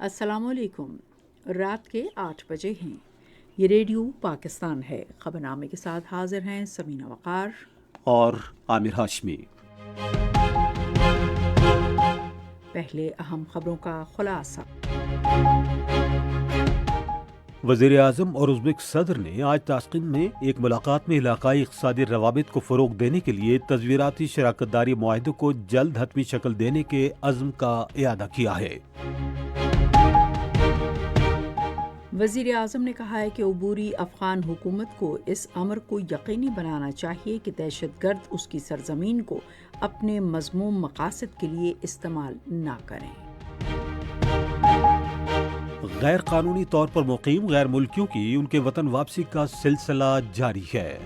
السلام علیکم۔ رات کے 8 بجے ہیں۔ یہ ریڈیو پاکستان ہے۔ خبرنامے کے ساتھ حاضر ہیں سمینہ وقار اور عامر ہاشمی۔ پہلے اہم خبروں کا خلاصہ۔ وزیر اعظم اور ازبک صدر نے آج تاشقند میں ایک ملاقات میں علاقائی اقتصادی روابط کو فروغ دینے کے لیے تصویراتی شراکت داری معاہدے کو جلد حتمی شکل دینے کے عزم کا اعادہ کیا ہے۔ وزیر اعظم نے کہا ہے کہ عبوری افغان حکومت کو اس امر کو یقینی بنانا چاہیے کہ دہشت گرد اس کی سرزمین کو اپنے مذموم مقاصد کے لیے استعمال نہ کریں۔ غیر قانونی طور پر مقیم غیر ملکیوں کی ان کے وطن واپسی کا سلسلہ جاری ہے۔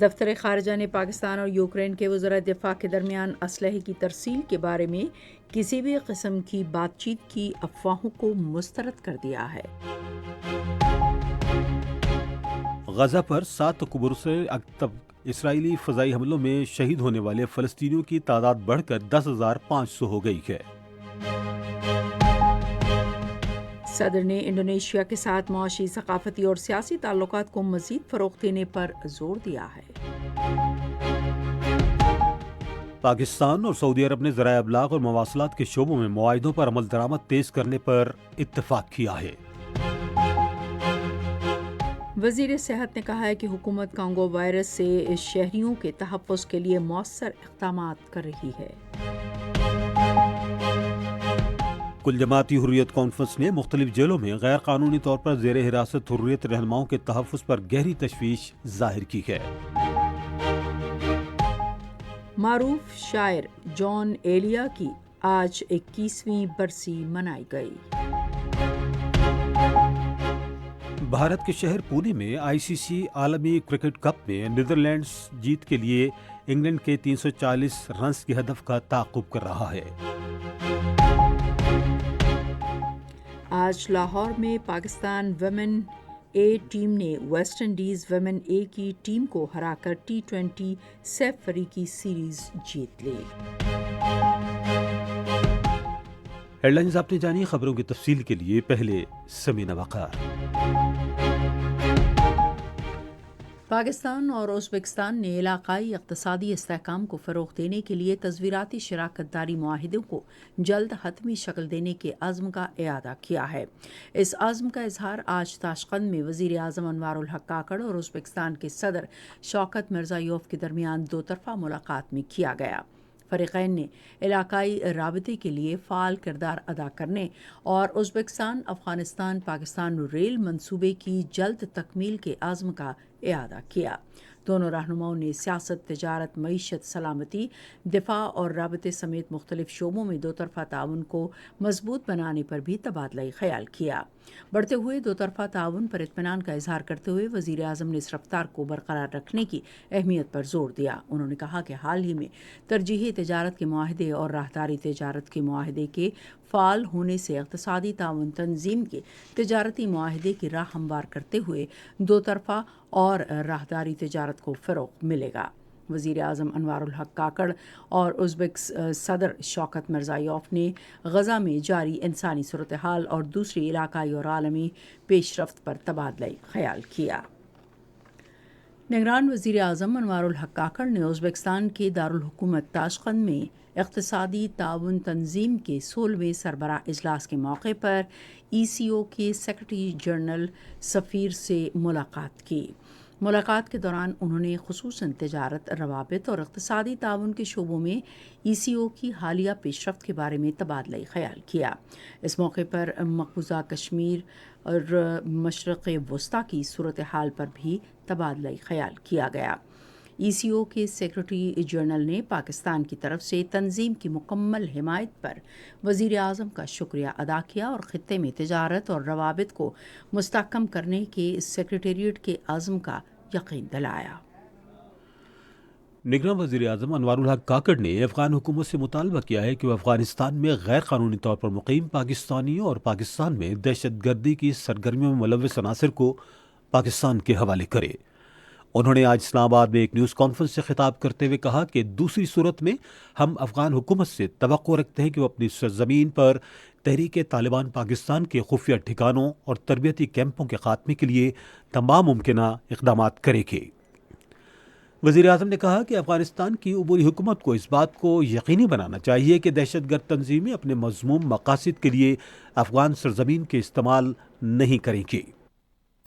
دفتر خارجہ نے پاکستان اور یوکرین کے وزراء دفاع کے درمیان اسلحے کی ترسیل کے بارے میں کسی بھی قسم کی بات چیت کی افواہوں کو مسترد کر دیا ہے۔ غزہ پر 7 اکتوبر سے اسرائیلی فضائی حملوں میں شہید ہونے والے فلسطینیوں کی تعداد بڑھ کر 10,500 ہو گئی ہے۔ صدر نے انڈونیشیا کے ساتھ معاشی، ثقافتی اور سیاسی تعلقات کو مزید فروغ دینے پر زور دیا ہے۔ پاکستان اور سعودی عرب نے ذرائع ابلاغ اور مواصلات کے شعبوں میں معاہدوں پر عمل درآمد تیز کرنے پر اتفاق کیا ہے۔ وزیر صحت نے کہا ہے کہ حکومت کانگو وائرس سے شہریوں کے تحفظ کے لیے مؤثر اقدامات کر رہی ہے۔ کل جماعتی حریت کانفرنس نے مختلف جیلوں میں غیر قانونی طور پر زیر حراست حریت رہنماؤں کے تحفظ پر گہری تشویش ظاہر کی ہے۔ معروف شاعر جان ایلیا کی آج 21ویں برسی منائی گئی۔ بھارت کے شہر پونے میں ICC عالمی کرکٹ کپ میں نیدرلینڈز جیت کے لیے انگلینڈ کے 340 رنز کے ہدف کا تعاقب کر رہا ہے۔ آج لاہور میں پاکستان ویمن اے ٹیم نے ویسٹ انڈیز ویمن اے کی ٹیم کو ہرا کر T20 سہ فریقی سیریز جیت لی۔ ہیڈ لائنز آپ نے جانی۔ خبروں کی تفصیل کے لیے پہلے سمینہ وقار۔ پاکستان اور ازبکستان نے علاقائی اقتصادی استحکام کو فروغ دینے کے لیے تصویراتی شراکت داری معاہدوں کو جلد حتمی شکل دینے کے عزم کا اعادہ کیا ہے۔ اس عزم کا اظہار آج تاشقند میں وزیر اعظم انوار الحق کاکڑ اور ازبکستان کے صدر شوکت مرزائیوف کے درمیان دو طرفہ ملاقات میں کیا گیا۔ فریقین نے علاقائی رابطے کے لیے فعال کردار ادا کرنے اور ازبکستان افغانستان پاکستان ریل منصوبے کی جلد تکمیل کے عزم کا اعادہ کیا۔ دونوں رہنماؤں نے سیاست، تجارت، معیشت، سلامتی، دفاع اور رابطے سمیت مختلف شعبوں میں دو طرفہ تعاون کو مضبوط بنانے پر بھی تبادلہ خیال کیا۔ بڑھتے ہوئے دو طرفہ تعاون پر اطمینان کا اظہار کرتے ہوئے وزیر اعظم نے اس رفتار کو برقرار رکھنے کی اہمیت پر زور دیا۔ انہوں نے کہا کہ حال ہی میں ترجیحی تجارت کے معاہدے اور راہداری تجارت کے معاہدے کے فعال ہونے سے اقتصادی تعاون تنظیم کے تجارتی معاہدے کی راہ ہموار کرتے ہوئے دو طرفہ اور راہداری تجارت کو فروغ ملے گا۔ وزیر اعظم انوار الحق کاکڑ اور ازبک صدر شوکت مرزائیوف نے غزہ میں جاری انسانی صورتحال اور دوسری علاقائی اور عالمی پیش رفت پر تبادلہ خیال کیا۔ نگران وزیر اعظم انوار الحق کاکڑ نے ازبکستان کے دارالحکومت تاشقند میں اقتصادی تعاون تنظیم کے 16ویں سربراہ اجلاس کے موقع پر ECO کے سیکرٹری جنرل سفیر سے ملاقات کی۔ ملاقات کے دوران انہوں نے خصوصاً تجارت، روابط اور اقتصادی تعاون کے شعبوں میں ECO کی حالیہ پیش رفت کے بارے میں تبادلہ خیال کیا۔ اس موقع پر مقبوضہ کشمیر اور مشرق وسطیٰ کی صورتحال پر بھی تبادلہ خیال کیا گیا۔ ECO کے سیکرٹری جنرل نے پاکستان کی طرف سے تنظیم کی مکمل حمایت پر وزیر اعظم کا شکریہ ادا کیا اور خطے میں تجارت اور روابط کو مستحکم کرنے کے سیکریٹریٹ کے عزم کا یقین دلایا۔ نگراں وزیر اعظم انوار الحق کاکڑ نے افغان حکومت سے مطالبہ کیا ہے کہ وہ افغانستان میں غیر قانونی طور پر مقیم پاکستانیوں اور پاکستان میں دہشت گردی کی سرگرمیوں میں ملوث عناصر کو پاکستان کے حوالے کرے۔ انہوں نے آج اسلام آباد میں ایک نیوز کانفرنس سے خطاب کرتے ہوئے کہا کہ دوسری صورت میں ہم افغان حکومت سے توقع رکھتے ہیں کہ وہ اپنی سرزمین پر تحریک طالبان پاکستان کے خفیہ ٹھکانوں اور تربیتی کیمپوں کے خاتمے کے لیے تمام ممکنہ اقدامات کرے گی۔ وزیر اعظم نے کہا کہ افغانستان کی عبوری حکومت کو اس بات کو یقینی بنانا چاہیے کہ دہشت گرد تنظیمیں اپنے مذموم مقاصد کے لیے افغان سرزمین کے استعمال نہیں کریں گی۔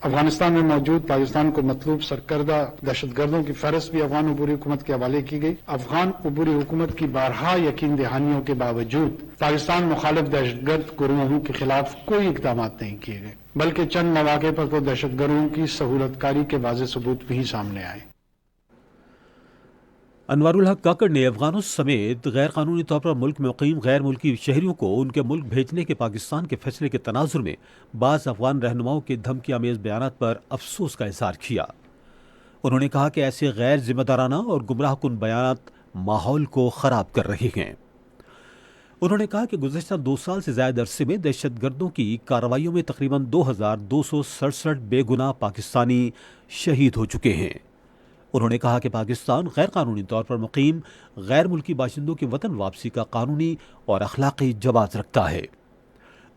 افغانستان میں موجود پاکستان کو مطلوب سرکردہ دہشت گردوں کی فہرست بھی افغان عبوری حکومت کے حوالے کی گئی۔ افغان عبوری حکومت کی بارہا یقین دہانیوں کے باوجود پاکستان مخالف دہشت گرد گروہوں کے خلاف کوئی اقدامات نہیں کیے گئے، بلکہ چند مواقع پر تو دہشت گردوں کی سہولت کاری کے واضح ثبوت بھی سامنے آئے۔ انوار الحق کاکڑ نے افغانوں سمیت غیر قانونی طور پر ملک میں مقیم غیر ملکی شہریوں کو ان کے ملک بھیجنے کے پاکستان کے فیصلے کے تناظر میں بعض افغان رہنماؤں کے دھمکی آمیز بیانات پر افسوس کا اظہار کیا۔ انہوں نے کہا کہ ایسے غیر ذمہ دارانہ اور گمراہ کن بیانات ماحول کو خراب کر رہے ہیں۔ انہوں نے کہا کہ گزشتہ 2 سال سے زائد عرصے میں دہشت گردوں کی کارروائیوں میں تقریباً 2267 بے گناہ پاکستانی شہید ہو چکے ہیں۔ انہوں نے کہا کہ پاکستان غیر قانونی طور پر مقیم غیر ملکی باشندوں کی وطن واپسی کا قانونی اور اخلاقی جواز رکھتا ہے۔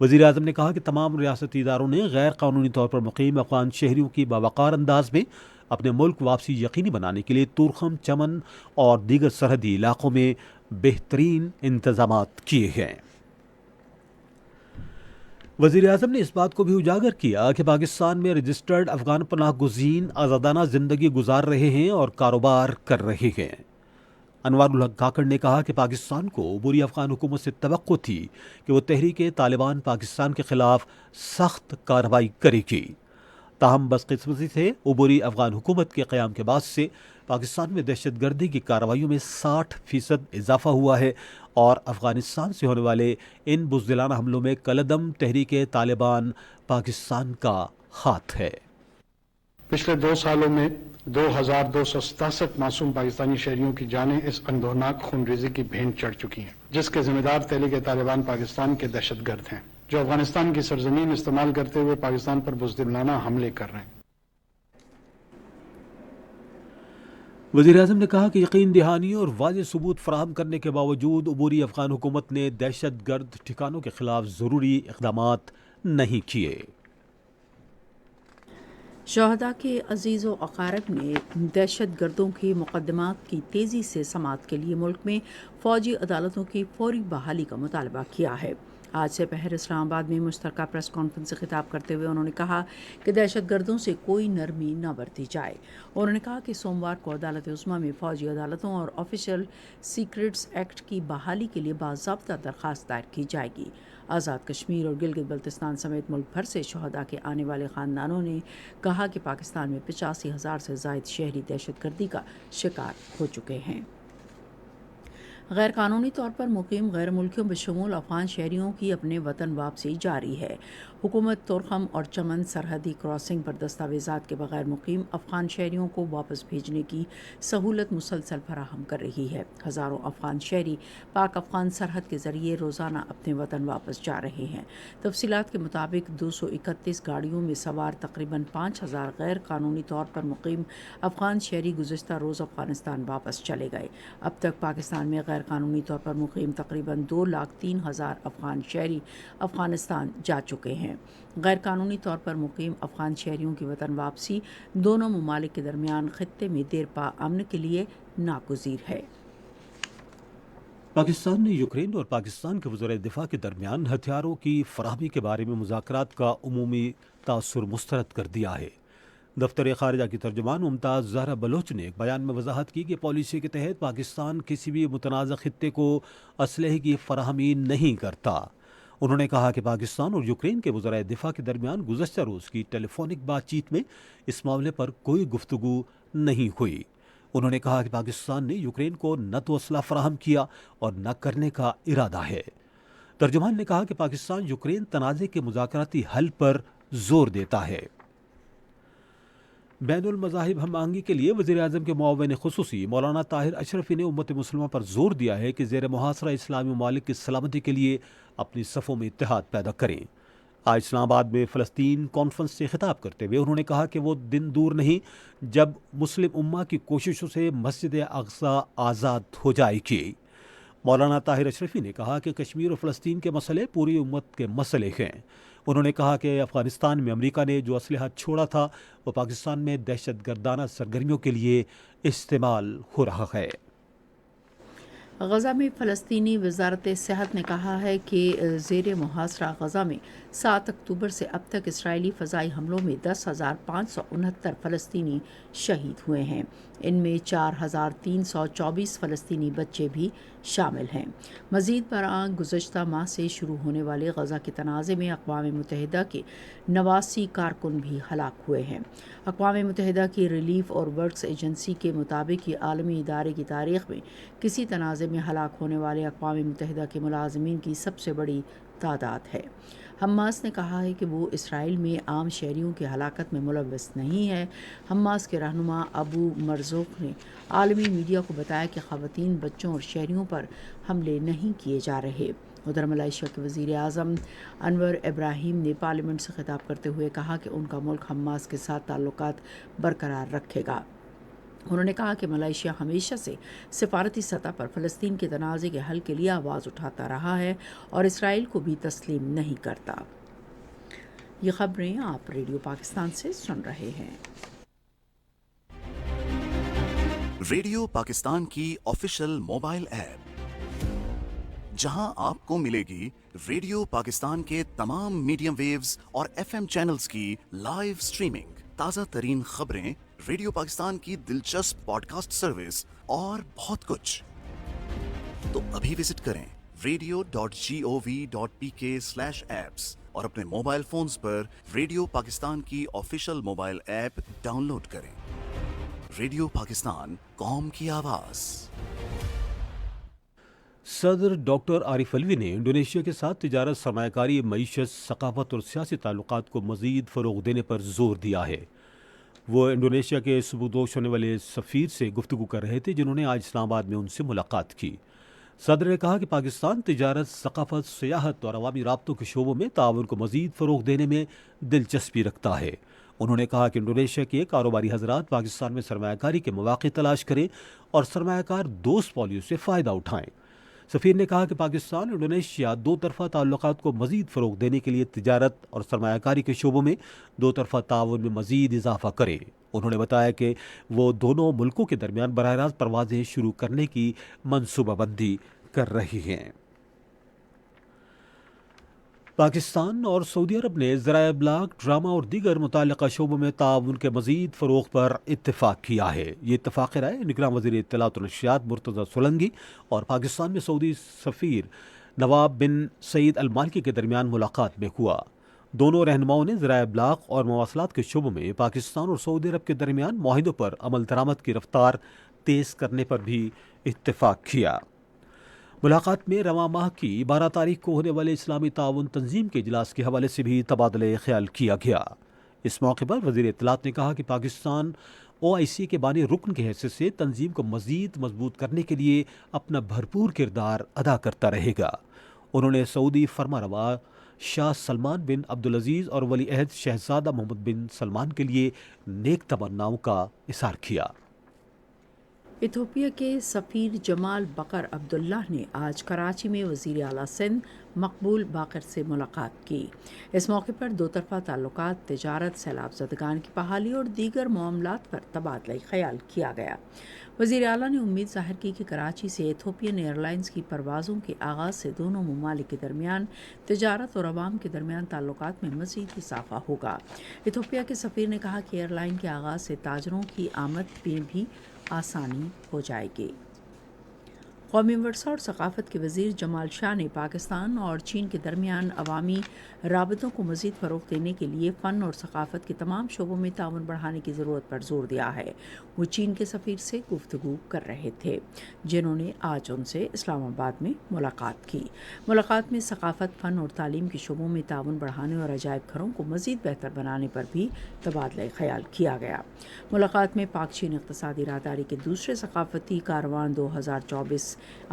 وزیر اعظم نے کہا کہ تمام ریاستی اداروں نے غیر قانونی طور پر مقیم افغان شہریوں کی باوقار انداز میں اپنے ملک واپسی یقینی بنانے کے لیے تورخم، چمن اور دیگر سرحدی علاقوں میں بہترین انتظامات کیے ہیں۔ وزیر اعظم نے اس بات کو بھی اجاگر کیا کہ پاکستان میں رجسٹرڈ افغان پناہ گزین آزادانہ زندگی گزار رہے ہیں اور کاروبار کر رہے ہیں۔ انوار الحق کاکڑ نے کہا کہ پاکستان کو عبوری افغان حکومت سے توقع تھی کہ وہ تحریک طالبان پاکستان کے خلاف سخت کارروائی کرے گی، تاہم بدقسمتی سے عبوری افغان حکومت کے قیام کے بعد سے پاکستان میں دہشت گردی کی کارروائیوں میں 60% اضافہ ہوا ہے اور افغانستان سے ہونے والے ان بزدلانہ حملوں میں کالعدم تحریک طالبان پاکستان کا ہاتھ ہے۔ پچھلے 2 سالوں میں 2267 معصوم پاکستانی شہریوں کی جانیں اس اندوہناک خونریزی کی بھینٹ چڑھ چکی ہیں، جس کے ذمہ دار تحریک طالبان پاکستان کے دہشت گرد ہیں، جو افغانستان کی سرزمین استعمال کرتے ہوئے پاکستان پر بزدلانہ حملے کر رہے ہیں۔ وزیر اعظم نے کہا کہ یقین دہانی اور واضح ثبوت فراہم کرنے کے باوجود عبوری افغان حکومت نے دہشت گرد ٹھکانوں کے خلاف ضروری اقدامات نہیں کیے۔ شہداء کے عزیز و اقارب نے دہشت گردوں کے مقدمات کی تیزی سے سماعت کے لیے ملک میں فوجی عدالتوں کی فوری بحالی کا مطالبہ کیا ہے۔ آج سے پہر اسلام آباد میں مشترکہ پریس کانفرنس سے خطاب کرتے ہوئے انہوں نے کہا کہ دہشت گردوں سے کوئی نرمی نہ برتی جائے۔ انہوں نے کہا کہ سوموار کو عدالت عظمیٰ میں فوجی عدالتوں اور آفیشل سیکرٹس ایکٹ کی بحالی کے لیے باضابطہ درخواست دائر کی جائے گی۔ آزاد کشمیر اور گلگت بلتستان سمیت ملک بھر سے شہداء کے آنے والے خاندانوں نے کہا کہ پاکستان میں 85,000 سے زائد شہری دہشت گردی کا شکار ہو چکے ہیں۔ غیر قانونی طور پر مقیم غیر ملکیوں بشمول افغان شہریوں کی اپنے وطن واپسی جاری ہے۔ حکومت تورخم اور چمن سرحدی کراسنگ پر دستاویزات کے بغیر مقیم افغان شہریوں کو واپس بھیجنے کی سہولت مسلسل فراہم کر رہی ہے۔ ہزاروں افغان شہری پاک افغان سرحد کے ذریعے روزانہ اپنے وطن واپس جا رہے ہیں۔ تفصیلات کے مطابق 231 گاڑیوں میں سوار تقریباً 5,000 غیر قانونی طور پر مقیم افغان شہری گزشتہ روز افغانستان واپس چلے گئے۔ اب تک پاکستان میں غیر قانونی طور پر مقیم تقریباً 2,03,000 افغان شہری افغانستان جا چکے ہیں۔ غیر قانونی طور پر مقیم افغان شہریوں کی وطن واپسی دونوں ممالک کے درمیان خطے میں دیرپا امن کے لیے ناگزیر ہے۔ پاکستان نے یوکرین اور پاکستان کے وزرائے دفاع کے درمیان ہتھیاروں کی فراہمی کے بارے میں مذاکرات کا عمومی تاثر مسترد کر دیا ہے۔ دفتر خارجہ کی ترجمان ممتاز زہرا بلوچ نے ایک بیان میں وضاحت کی کہ پالیسی کے تحت پاکستان کسی بھی متنازع خطے کو اسلحے کی فراہمی نہیں کرتا۔ انہوں نے کہا کہ پاکستان اور یوکرین کے وزرائے دفاع کے درمیان گزشتہ روز کی ٹیلی فونک بات چیت میں اس معاملے پر کوئی گفتگو نہیں ہوئی۔ انہوں نے کہا کہ پاکستان نے یوکرین کو نہ تو اسلحہ فراہم کیا اور نہ کرنے کا ارادہ ہے۔ ترجمان نے کہا کہ پاکستان یوکرین تنازع کے مذاکراتی حل پر زور دیتا ہے۔ بین المذاہب ہم آہنگی کے لیے وزیر اعظم کے معاون خصوصی مولانا طاہر اشرفی نے امت مسلمہ پر زور دیا ہے کہ زیر محاصرہ اسلامی ممالک کی سلامتی کے لیے اپنی صفوں میں اتحاد پیدا کریں۔ آج اسلام آباد میں فلسطین کانفرنس سے خطاب کرتے ہوئے انہوں نے کہا کہ وہ دن دور نہیں جب مسلم امہ کی کوششوں سے مسجد اقصی آزاد ہو جائے گی۔ مولانا طاہر اشرفی نے کہا کہ کشمیر اور فلسطین کے مسئلے پوری امت کے مسئلے ہیں۔ انہوں نے کہا کہ افغانستان میں امریکہ نے جو اسلحہ چھوڑا تھا وہ پاکستان میں دہشت گردانہ سرگرمیوں کے لیے استعمال ہو رہا ہے۔ غزہ میں فلسطینی وزارت صحت نے کہا ہے کہ زیر محاصرہ غزہ میں 7 اکتوبر سے اب تک اسرائیلی فضائی حملوں میں 10,569 فلسطینی شہید ہوئے ہیں۔ ان میں 4,324 فلسطینی بچے بھی شامل ہیں۔ مزید برآں گزشتہ ماہ سے شروع ہونے والے غزہ کے تنازع میں اقوام متحدہ کے 89 کارکن بھی ہلاک ہوئے ہیں۔ اقوام متحدہ کی ریلیف اور ورکس ایجنسی کے مطابق یہ عالمی ادارے کی تاریخ میں کسی تنازع میں ہلاک ہونے والے اقوام متحدہ کے ملازمین کی سب سے بڑی تعداد ہے۔ حماس نے کہا ہے کہ وہ اسرائیل میں عام شہریوں کی ہلاکت میں ملوث نہیں ہے۔ حماس کے رہنما ابو مرزوق نے عالمی میڈیا کو بتایا کہ خواتین، بچوں اور شہریوں پر حملے نہیں کیے جا رہے۔ ادھر ملائیشیا کے وزیر اعظم انور ابراہیم نے پارلیمنٹ سے خطاب کرتے ہوئے کہا کہ ان کا ملک حماس کے ساتھ تعلقات برقرار رکھے گا۔ انہوں نے کہا کہ ملائیشیا ہمیشہ سے سفارتی سطح پر فلسطین کے تنازع کے حل کے لیے آواز اٹھاتا رہا ہے اور اسرائیل کو بھی تسلیم نہیں کرتا۔ یہ خبریں آپ ریڈیو پاکستان سے سن رہے ہیں۔ ریڈیو پاکستان کی آفیشیل موبائل ایپ، جہاں آپ کو ملے گی ریڈیو پاکستان کے تمام میڈیم ویوز اور FM چینلز کی لائیو سٹریمنگ، تازہ ترین خبریں، ریڈیو پاکستان کی دلچسپ پوڈ کاسٹ سروس اور بہت کچھ۔ تو ابھی وزٹ کریں radio.gov.pk/apps اور اپنے موبائل فونز پر ریڈیو پاکستان کی official mobile app download کریں۔ ریڈیو پاکستان، قوم کی آواز۔ صدر ڈاکٹر عارف علوی نے انڈونیشیا کے ساتھ تجارت، سرمایہ کاری، معیشت، ثقافت اور سیاسی تعلقات کو مزید فروغ دینے پر زور دیا ہے۔ وہ انڈونیشیا کے سبکدوش ہونے والے سفیر سے گفتگو کر رہے تھے، جنہوں نے آج اسلام آباد میں ان سے ملاقات کی۔ صدر نے کہا کہ پاکستان تجارت، ثقافت، سیاحت اور عوامی رابطوں کے شعبوں میں تعاون کو مزید فروغ دینے میں دلچسپی رکھتا ہے۔ انہوں نے کہا کہ انڈونیشیا کے کاروباری حضرات پاکستان میں سرمایہ کاری کے مواقع تلاش کریں اور سرمایہ کار دوست پالیسی سے فائدہ اٹھائیں۔ سفیر نے کہا کہ پاکستان انڈونیشیا دو طرفہ تعلقات کو مزید فروغ دینے کے لیے تجارت اور سرمایہ کاری کے شعبوں میں دو طرفہ تعاون میں مزید اضافہ کرے۔ انہوں نے بتایا کہ وہ دونوں ملکوں کے درمیان براہ راست پروازیں شروع کرنے کی منصوبہ بندی کر رہی ہیں۔ پاکستان اور سعودی عرب نے ذرائع ابلاغ، ڈرامہ اور دیگر متعلقہ شعبوں میں تعاون کے مزید فروغ پر اتفاق کیا ہے۔ یہ اتفاق رائے نگراں وزیر اطلاعات و نشریات مرتضی سولنگی اور پاکستان میں سعودی سفیر نواب بن سعید المالکی کے درمیان ملاقات میں ہوا۔ دونوں رہنماؤں نے ذرائع ابلاغ اور مواصلات کے شعبوں میں پاکستان اور سعودی عرب کے درمیان معاہدوں پر عمل درآمد کی رفتار تیز کرنے پر بھی اتفاق کیا۔ ملاقات میں رواں ماہ کی 12 تاریخ کو ہونے والے اسلامی تعاون تنظیم کے اجلاس کے حوالے سے بھی تبادلہ خیال کیا گیا۔ اس موقع پر وزیر اطلاعات نے کہا کہ پاکستان OIC کے بانی رکن کی حیثیت سے تنظیم کو مزید مضبوط کرنے کے لیے اپنا بھرپور کردار ادا کرتا رہے گا۔ انہوں نے سعودی فرمانروا شاہ سلمان بن عبدالعزیز اور ولی عہد شہزادہ محمد بن سلمان کے لیے نیک تمناؤں کا اظہار کیا۔ ایتھوپیا کے سفیر جمال بکر عبداللہ نے آج کراچی میں وزیر اعلیٰ سندھ مقبول باقر سے ملاقات کی۔ اس موقع پر دو طرفہ تعلقات، تجارت، سیلاب زدگان کی بحالی اور دیگر معاملات پر تبادلہ خیال کیا گیا۔ وزیر اعلیٰ نے امید ظاہر کی کہ کراچی سے ایتھوپین ایئر لائنز کی پروازوں کے آغاز سے دونوں ممالک کے درمیان تجارت اور عوام کے درمیان تعلقات میں مزید اضافہ ہوگا۔ ایتھوپیا کے سفیر نے کہا کہ ایئر لائن کے آغاز سے تاجروں کی آمد میں بھی آسانی ہو جائے گی۔ قومی ورثہ اور ثقافت کے وزیر جمال شاہ نے پاکستان اور چین کے درمیان عوامی رابطوں کو مزید فروغ دینے کے لیے فن اور ثقافت کے تمام شعبوں میں تعاون بڑھانے کی ضرورت پر زور دیا ہے۔ وہ چین کے سفیر سے گفتگو کر رہے تھے، جنہوں نے آج ان سے اسلام آباد میں ملاقات کی۔ ملاقات میں ثقافت، فن اور تعلیم کے شعبوں میں تعاون بڑھانے اور عجائب گھروں کو مزید بہتر بنانے پر بھی تبادلہ خیال کیا گیا۔ ملاقات میں پاک چین اقتصادی راہداری کے دوسرے ثقافتی کاروان 2024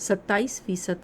27%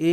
A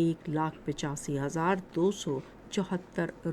1,85,274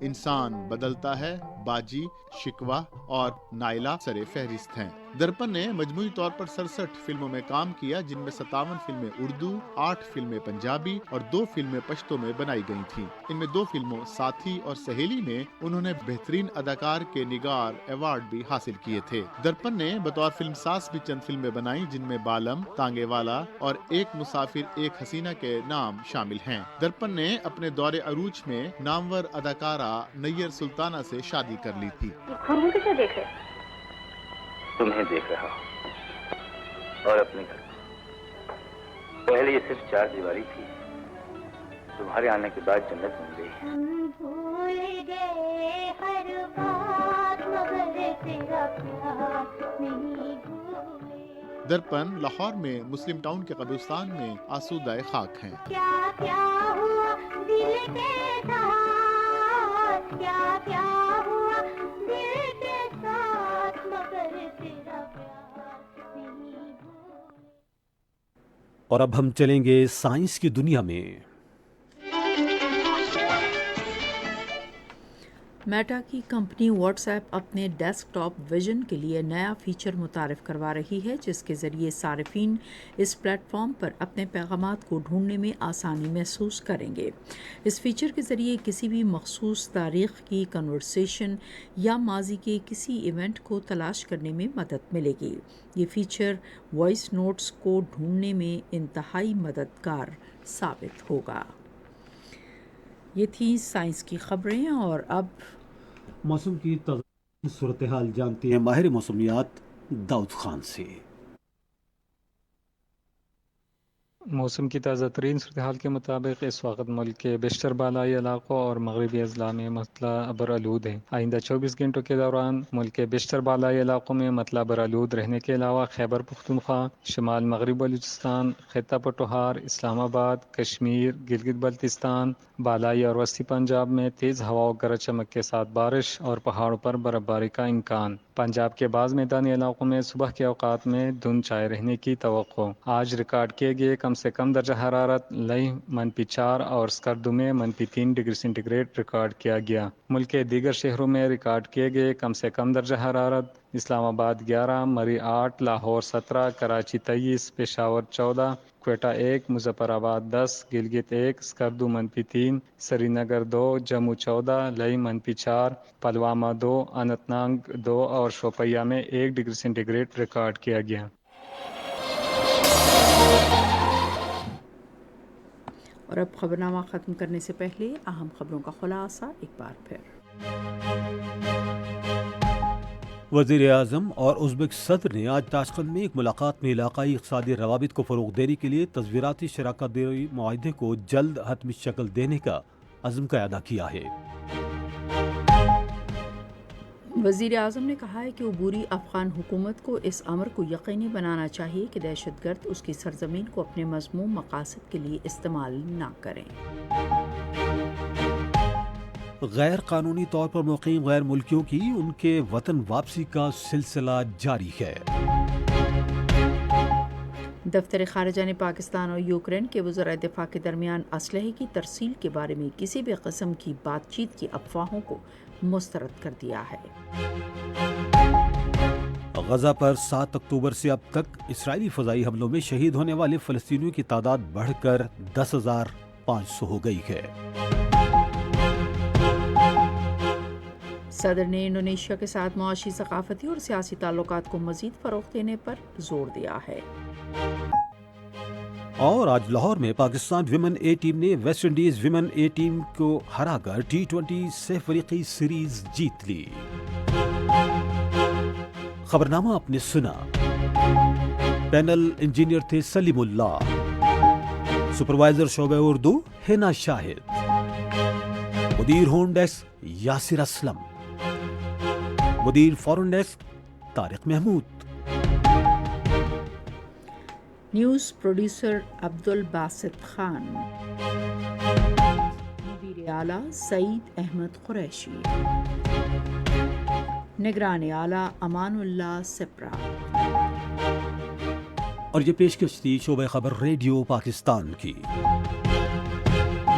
انسان بدلتا ہے، باجی، شکوہ اور نائلہ سر فہرست ہیں۔ درپن نے مجموعی طور پر 67 فلموں میں کام کیا، جن میں 57 فلمیں اردو، 8 فلمیں پنجابی اور 2 فلمیں پشتو میں بنائی گئی تھیں۔ ان میں 2 فلموں ساتھی اور سہیلی میں انہوں نے بہترین اداکار کے نگار ایوارڈ بھی حاصل کیے تھے۔ درپن نے بطور فلم ساز بھی چند فلمیں بنائی، جن میں بالم، تانگے والا اور ایک مسافر ایک حسینہ کے نام شامل ہیں۔ درپن نے اپنے دور عروج میں نامور اداکارہ نیر سلطانہ سے شادی کر لی تھی۔ کسے دیکھ رہے؟ تمہیں دیکھ رہا ہوں اور اپنے گھر کو۔ پہلے یہ صرف 4 دیواری تھی، تمہارے آنے کے بعد جنت بن گئی۔ ہم بھول گئے ہر بات مگر تیرا پیار نہیں بھولے۔ درپن لاہور میں مسلم ٹاؤن کے قبرستان میں آسودہ خاک ہیں۔ کیا کیا ہوا دل کے ساتھ، کیا کیا ہوا دل کے ساتھ مگر تیرا پیار نہیں بھولے۔ اور اب ہم چلیں گے سائنس کی دنیا میں۔ میٹا کی کمپنی واٹس ایپ اپنے ڈیسک ٹاپ ویژن کے لیے نیا فیچر متعارف کروا رہی ہے، جس کے ذریعے صارفین اس پلیٹ فارم پر اپنے پیغامات کو ڈھونڈنے میں آسانی محسوس کریں گے۔ اس فیچر کے ذریعے کسی بھی مخصوص تاریخ کی کنورسیشن یا ماضی کے کسی ایونٹ کو تلاش کرنے میں مدد ملے گی۔ یہ فیچر وائس نوٹس کو ڈھونڈنے میں انتہائی مددگار ثابت ہوگا۔ یہ تھی سائنس کی خبریں، اور اب موسم کی تازہ صورتحال جانتے ہیں ماہر موسمیات داؤد خان سے۔ موسم کی تازہ ترین صورتحال کے مطابق اس وقت ملک کے بیشتر بالائی علاقوں اور مغربی اضلاع میں مطلع ابر آلود ہے۔ آئندہ 24 گھنٹوں کے دوران ملک کے بیشتر بالائی علاقوں میں مطلع ابر آلود رہنے کے علاوہ خیبر پختونخوا، شمال مغرب بلوچستان، خطہ پٹوہار، اسلام آباد، کشمیر، گلگت بلتستان، بالائی اور وسطی پنجاب میں تیز ہواؤں گرج چمک کے ساتھ بارش اور پہاڑوں پر برف باری کا امکان۔ پنجاب کے بعض میدانی علاقوں میں صبح کے اوقات میں دھند چھائے رہنے کی توقع۔ آج ریکارڈ کیے گئے کم سے کم درجہ حرارت لہ -4 اور سکردو میں -3 ڈگری سینٹی گریڈ ریکارڈ کیا گیا۔ ملک کے دیگر شہروں میں ریکارڈ کیے گئے کم سے کم درجہ حرارت: اسلام آباد 11، مری 8، لاہور 17، کراچی 23، پشاور 14، کوئٹہ 1، مظفر آباد 10، گلگت 1، سکردو -3، سری نگر 2، جموں 14، لہ -4، پلوامہ 2، اننت ناگ 2 اور شوپیاں میں 1 ڈگری سینٹی گریڈ ریکارڈ کیا گیا۔ اور اب خبرنامہ ختم کرنے سے پہلے اہم خبروں کا خلاصہ ایک بار پھر۔ وزیر اعظم اور ازبک صدر نے آج تاشقند میں ایک ملاقات میں علاقائی اقتصادی روابط کو فروغ دینے کے لیے تصویراتی شراکت داری معاہدے کو جلد حتمی شکل دینے کا عزم کا اعادہ کیا ہے۔ وزیر اعظم نے کہا ہے کہ عبوری افغان حکومت کو اس امر کو یقینی بنانا چاہیے کہ دہشت گرد اس کی سرزمین کو اپنے مذموم مقاصد کے لیے استعمال نہ کریں۔ غیر قانونی طور پر مقیم غیر ملکیوں کی ان کے وطن واپسی کا سلسلہ جاری ہے۔ دفتر خارجہ نے پاکستان اور یوکرین کے وزراء دفاع کے درمیان اسلحے کی ترسیل کے بارے میں کسی بھی قسم کی بات چیت کی افواہوں کو مسترد کر دیا ہے۔ غزہ پر 7 اکتوبر سے اب تک اسرائیلی فضائی حملوں میں شہید ہونے والے فلسطینیوں کی تعداد بڑھ کر 10,500 ہو گئی ہے۔ صدر نے انڈونیشیا کے ساتھ معاشی، ثقافتی اور سیاسی تعلقات کو مزید فروغ دینے پر زور دیا ہے۔ اور آج لاہور میں پاکستان ویمن اے ٹیم نے West Indies women a team کو ہرا کر T20 سہ فریقی سیریز جیت لی۔ خبرنامہ آپ نے سنا۔ پینل انجینئر تھے سلیم اللہ، سپروائزر شعبہ اردو ہینا شاہد، مدیر ہوم ڈیسک یاسر اسلم، مدیر foreign desk Tariq Mahmood, news producer Abdul Basit Khan, مدیر اعلیٰ سعید احمد قریشی، نگران اعلیٰ امان اللہ سپرا۔ اور یہ پیشکش تھی شعبہ خبر ریڈیو پاکستان کی۔